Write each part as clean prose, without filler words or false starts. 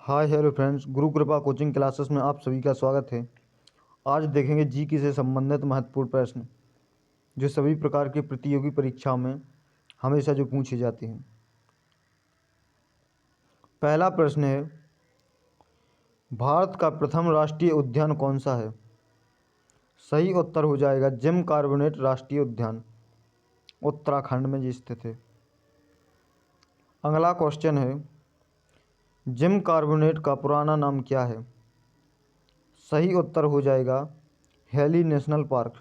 Hi hello friends, गुरु कृपा coaching classes में आप सभी का स्वागत है। आज देखेंगे जीके से संबंधित महत्वपूर्ण प्रश्न जो सभी प्रकार की प्रतियोगी परीक्षाओं में हमेशा जो पूछे जाते हैं। पहला प्रश्न है, भारत का प्रथम राष्ट्रीय उद्यान कौन सा है? सही उत्तर हो जाएगा जिम कॉर्बेट राष्ट्रीय उद्यान, उत्तराखंड में जी स्थित है। अगला क्वेश्चन है, जिम कॉर्बेट का पुराना नाम क्या है? सही उत्तर हो जाएगा हेली नेशनल पार्क।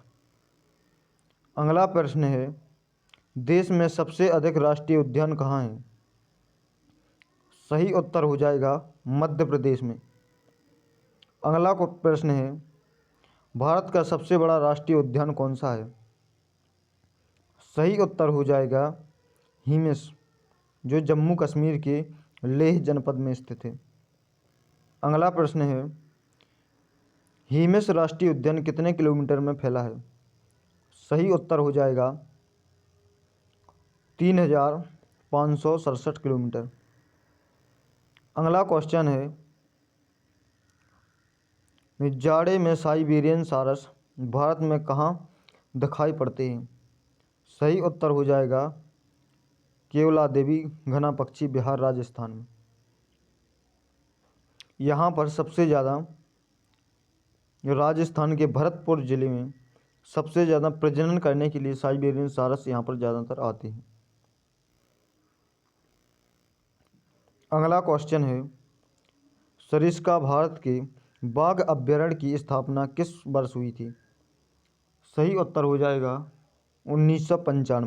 अगला प्रश्न है, देश में सबसे अधिक राष्ट्रीय उद्यान कहाँ हैं? सही उत्तर हो जाएगा मध्य प्रदेश में। अगला प्रश्न है, भारत का सबसे बड़ा राष्ट्रीय उद्यान कौन सा है? सही उत्तर हो जाएगा हिमिस, जो जम्मू कश्मीर के लेह जनपद में स्थित है। अगला प्रश्न है, हिमिस राष्ट्रीय उद्यान कितने किलोमीटर में फैला है? सही उत्तर हो जाएगा 3567 किलोमीटर। अगला क्वेश्चन है, जाड़े में साइबेरियन सारस भारत में कहाँ दिखाई पड़ते हैं? सही उत्तर हो जाएगा केवला देवी घना पक्षी, बिहार राजस्थान में। यहाँ पर सबसे ज़्यादा राजस्थान के भरतपुर ज़िले में सबसे ज़्यादा प्रजनन करने के लिए साइबेरियन सारस यहाँ पर ज़्यादातर आते हैं। अगला क्वेश्चन है, सरिस्का भारत के बाघ अभयारण्य की स्थापना किस वर्ष हुई थी? सही उत्तर हो जाएगा 1955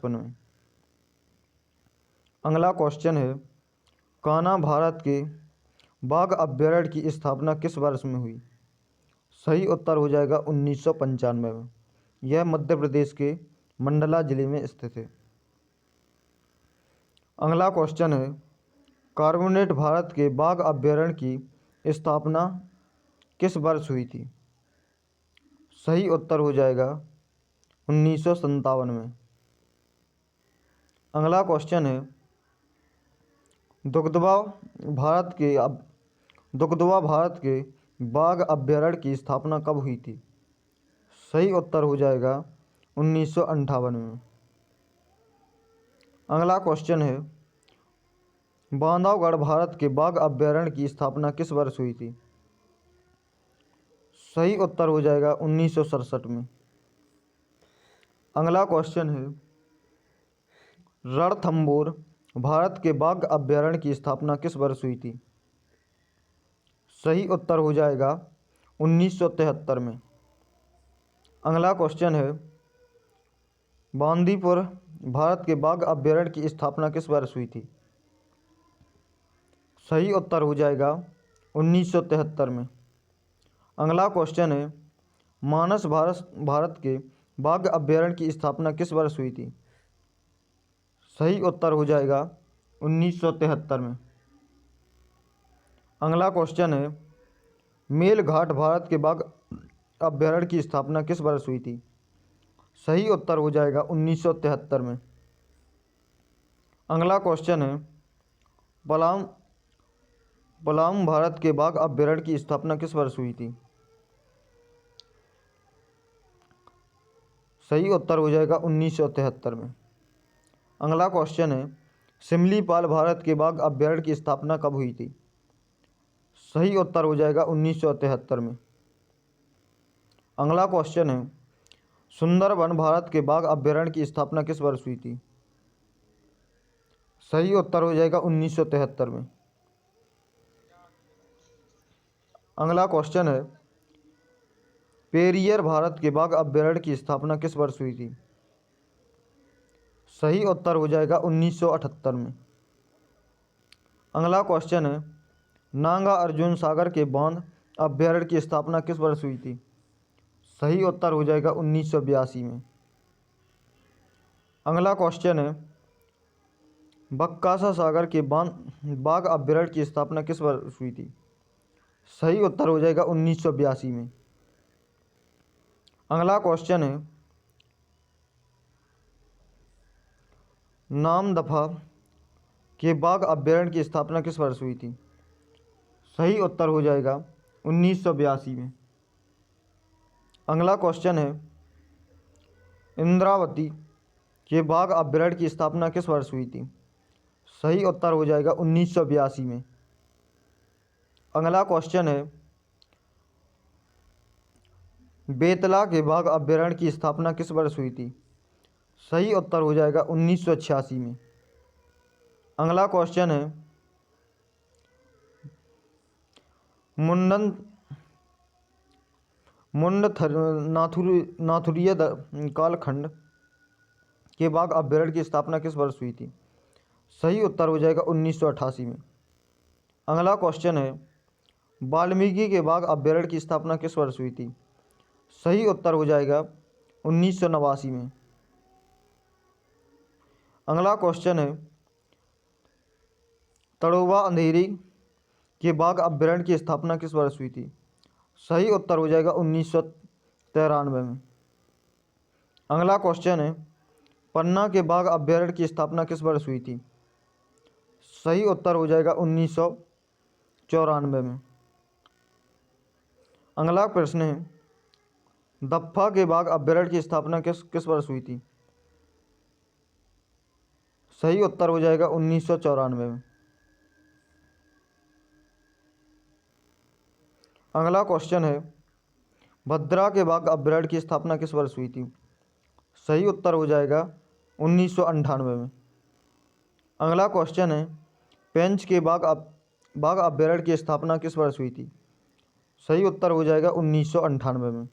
में। अगला क्वेश्चन है, कान्हा भारत के बाघ अभयारण्य की स्थापना किस वर्ष में हुई? सही उत्तर हो जाएगा 1995 में। यह मध्य प्रदेश के मंडला जिले में स्थित है। अगला क्वेश्चन है, कॉर्बेट भारत के बाघ अभयारण्य की स्थापना किस वर्ष हुई थी? सही उत्तर हो जाएगा 1957 में। अगला क्वेश्चन है, दुगदुवा भारत के बाघ अभयारण्य की स्थापना कब हुई थी? सही उत्तर हो जाएगा 1958 में। अगला क्वेश्चन है, बांधवगढ़ भारत के बाघ अभयारण्य की स्थापना किस वर्ष हुई थी? सही उत्तर हो जाएगा 1967 में। अगला क्वेश्चन है, रणथंभौर भारत के बाघ अभयारण्य की स्थापना किस वर्ष हुई थी? सही उत्तर हो जाएगा 1973 में। अगला क्वेश्चन है, बांदीपुर भारत के बाघ अभयारण्य की स्थापना किस वर्ष हुई थी? सही उत्तर हो जाएगा 1973 में। अगला क्वेश्चन है, मानस भारत के बाघ अभयारण्य की स्थापना किस वर्ष हुई थी? सही उत्तर हो जाएगा 1973 में। अगला क्वेश्चन है, मेलघाट भारत के बाघ अभयारण्य की स्थापना किस वर्ष हुई थी? सही उत्तर हो जाएगा 1973 में। अगला क्वेश्चन है, पलाम भारत के बाघ अभयारण्य की स्थापना किस वर्ष हुई थी? सही उत्तर हो जाएगा 1973 में। अगला क्वेश्चन है, सिमलीपाल भारत के बाघ अभयारण्य की स्थापना कब हुई थी? सही उत्तर हो जाएगा 1973 में। अगला क्वेश्चन है, सुंदरबन भारत के बाघ अभयारण्य की स्थापना किस वर्ष हुई थी? सही उत्तर हो जाएगा 1973 में। अगला क्वेश्चन है, पेरियर भारत के बाघ अभयारण्य की स्थापना किस वर्ष हुई थी? सही उत्तर हो जाएगा 1978 में। अगला क्वेश्चन है, नागा अर्जुन सागर के बांध अभयारण्य की स्थापना किस वर्ष हुई थी? सही उत्तर हो जाएगा 1982 में। अगला क्वेश्चन है, बक्कासा सागर के बाघ अभयारण्य की स्थापना किस वर्ष हुई थी? सही उत्तर हो जाएगा 1982 में। अगला क्वेश्चन है, नामदफा के बाघ अभ्यारण्य की स्थापना किस वर्ष हुई थी? सही उत्तर हो जाएगा 1982 में। अगला क्वेश्चन है, इंद्रावती के बाघ अभ्यारण्य की स्थापना किस वर्ष हुई थी? सही उत्तर हो जाएगा 1982 में। अगला क्वेश्चन है, बेतला के बाघ अभ्यारण्य की स्थापना किस वर्ष हुई थी? सही उत्तर हो जाएगा 1986 में। अगला क्वेश्चन है, मुंडन नाथुरिया कालखंड के बाघ अभ्यारण्य की स्थापना किस वर्ष हुई थी? सही उत्तर हो जाएगा 1988 में। अगला क्वेश्चन है, वाल्मीकि के बाघ अभ्यारण्य की स्थापना किस वर्ष हुई थी? सही उत्तर हो जाएगा 1989 में। अगला क्वेश्चन है, तड़ोवा अंधेरी के बाघ अभ्यारण्य की स्थापना किस वर्ष हुई थी? सही उत्तर हो जाएगा 1993 में। अगला क्वेश्चन है, पन्ना के बाघ अभ्यारण्य की स्थापना किस वर्ष हुई थी? सही उत्तर हो जाएगा 1994 में। अगला प्रश्न है, दफ्फा के बाघ अभ्यारण्य की स्थापना किस वर्ष हुई थी? सही उत्तर हो जाएगा 1994 में। अगला क्वेश्चन है, भद्रा के बाघ अभ्यारण्य की स्थापना किस वर्ष हुई थी? सही उत्तर हो जाएगा 1998 में। अगला क्वेश्चन है, पेंच के बाघ अभ्यारण्य की स्थापना किस वर्ष हुई थी? सही उत्तर हो जाएगा 1998 में।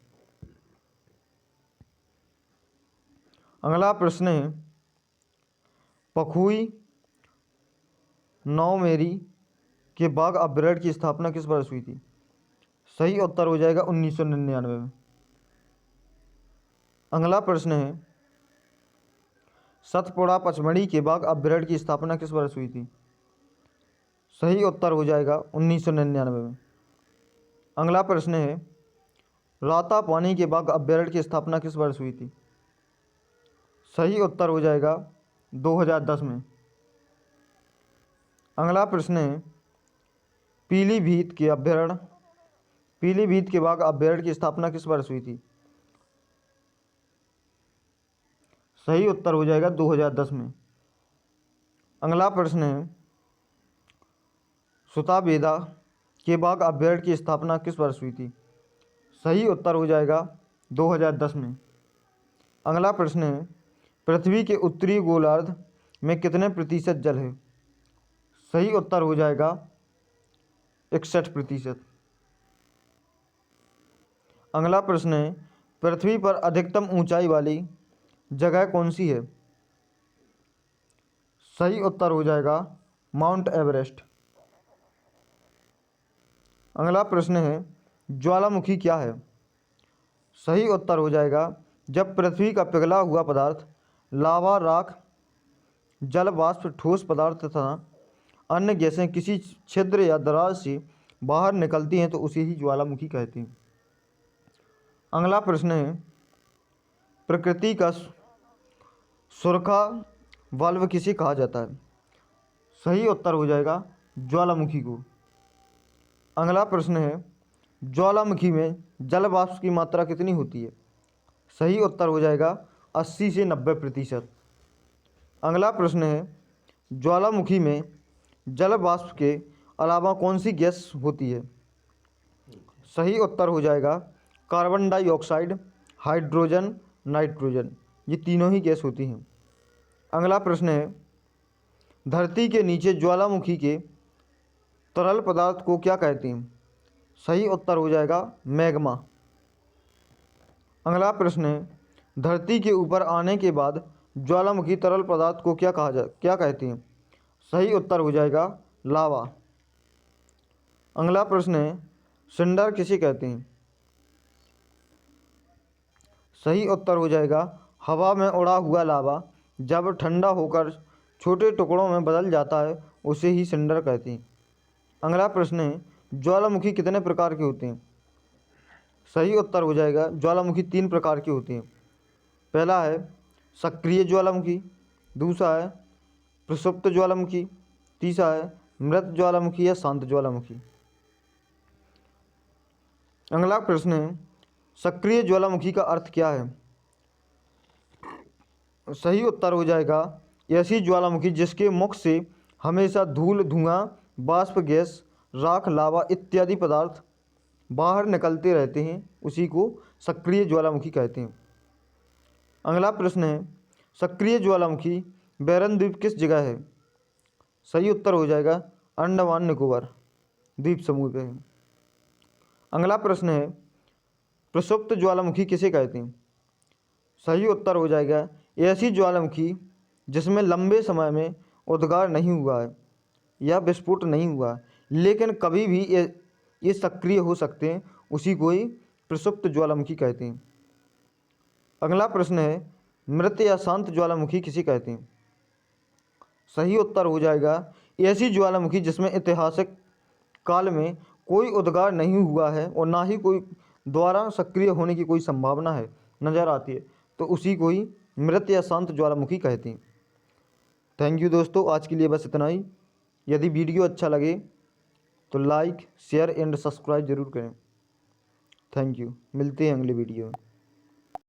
अगला प्रश्न है, पखुई नौमेरी के बाघ अभ्यारण्य की स्थापना किस वर्ष हुई थी? सही उत्तर हो जाएगा 1999 में। अगला प्रश्न है, सतपुड़ा पचमढ़ी के बाघ अभ्यारण्य की स्थापना किस वर्ष हुई थी? सही उत्तर हो जाएगा 1999 में। अगला प्रश्न है, रातापानी के बाघ अभ्यारण्य की स्थापना किस वर्ष हुई थी? सही उत्तर हो जाएगा 2010 में। अगला प्रश्न है, पीलीभीत के बाघ अभ्यारण्य की स्थापना किस वर्ष हुई थी? सही उत्तर हो जाएगा 2010 में। अगला प्रश्न है, सुताबेदा के बाघ अभ्यारण्य की स्थापना किस वर्ष हुई थी? सही उत्तर हो जाएगा 2010 में। अगला प्रश्न है, पृथ्वी के उत्तरी गोलार्ध में कितने प्रतिशत जल है? सही उत्तर हो जाएगा 61%। अगला प्रश्न है, पृथ्वी पर अधिकतम ऊंचाई वाली जगह कौन सी है? सही उत्तर हो जाएगा माउंट एवरेस्ट। अगला प्रश्न है, ज्वालामुखी क्या है? सही उत्तर हो जाएगा जब पृथ्वी का पिघला हुआ पदार्थ लावा, राख, जल वाष्प, ठोस पदार्थ तथा अन्य गैसें किसी छिद्र या दरार से बाहर निकलती हैं तो उसे ही ज्वालामुखी कहते हैं। अगला प्रश्न है, प्रकृति का सुरखा वाल्व किसे कहा जाता है? सही उत्तर हो जाएगा ज्वालामुखी को। अगला प्रश्न है, ज्वालामुखी में जल वाष्प की मात्रा कितनी होती है? सही उत्तर हो जाएगा 80 से 90%। अगला प्रश्न है, ज्वालामुखी में जल वाष्प के अलावा कौन सी गैस होती है? सही उत्तर हो जाएगा कार्बन डाइऑक्साइड, हाइड्रोजन, नाइट्रोजन, ये तीनों ही गैस होती हैं। अगला प्रश्न है, धरती के नीचे ज्वालामुखी के तरल पदार्थ को क्या कहते हैं? सही उत्तर हो जाएगा मैग्मा। अगला प्रश्न है, धरती के ऊपर आने के बाद ज्वालामुखी तरल पदार्थ को क्या कहते हैं? सही उत्तर हो जाएगा लावा। अगला प्रश्न है, सिंडर किसे कहते हैं? सही उत्तर हो जाएगा हवा में उड़ा हुआ लावा जब ठंडा होकर छोटे टुकड़ों में बदल जाता है उसे ही सिंडर कहते हैं। अगला प्रश्न है, ज्वालामुखी कितने प्रकार के होते हैं? सही उत्तर हो जाएगा ज्वालामुखी 3 प्रकार के होते हैं। पहला है सक्रिय ज्वालामुखी, दूसरा है प्रसुप्त ज्वालामुखी, तीसरा है मृत ज्वालामुखी या शांत ज्वालामुखी। अगला प्रश्न है सक्रिय ज्वालामुखी का अर्थ क्या है। सही उत्तर हो जाएगा ऐसी ज्वालामुखी जिसके मुख से हमेशा धूल, धुआं, बाष्प गैस, राख, लावा इत्यादि पदार्थ बाहर निकलते रहते हैं, उसी को सक्रिय ज्वालामुखी कहते हैं। अगला प्रश्न है सक्रिय ज्वालामुखी बैरन द्वीप किस जगह है। सही उत्तर हो जाएगा अंडमान निकोबार द्वीप समूह पे है। अगला प्रश्न है प्रसुप्त ज्वालामुखी किसे कहते हैं। सही उत्तर हो जाएगा ऐसी ज्वालामुखी जिसमें लंबे समय में उद्गार नहीं हुआ है या विस्फोट नहीं हुआ लेकिन कभी भी ये सक्रिय हो सकते हैं, उसी को ही प्रसुप्त ज्वालामुखी कहते हैं। अगला प्रश्न है मृत या शांत ज्वालामुखी किसे कहते हैं। सही उत्तर हो जाएगा ऐसी ज्वालामुखी जिसमें ऐतिहासिक काल में कोई उद्गार नहीं हुआ है और ना ही कोई द्वारा सक्रिय होने की कोई संभावना है नज़र आती है, तो उसी को ही मृत या शांत ज्वालामुखी कहते हैं। थैंक यू दोस्तों, आज के लिए बस इतना ही। यदि वीडियो अच्छा लगे तो लाइक, शेयर एंड सब्सक्राइब जरूर करें। थैंक यू, मिलते हैं अगले वीडियो में।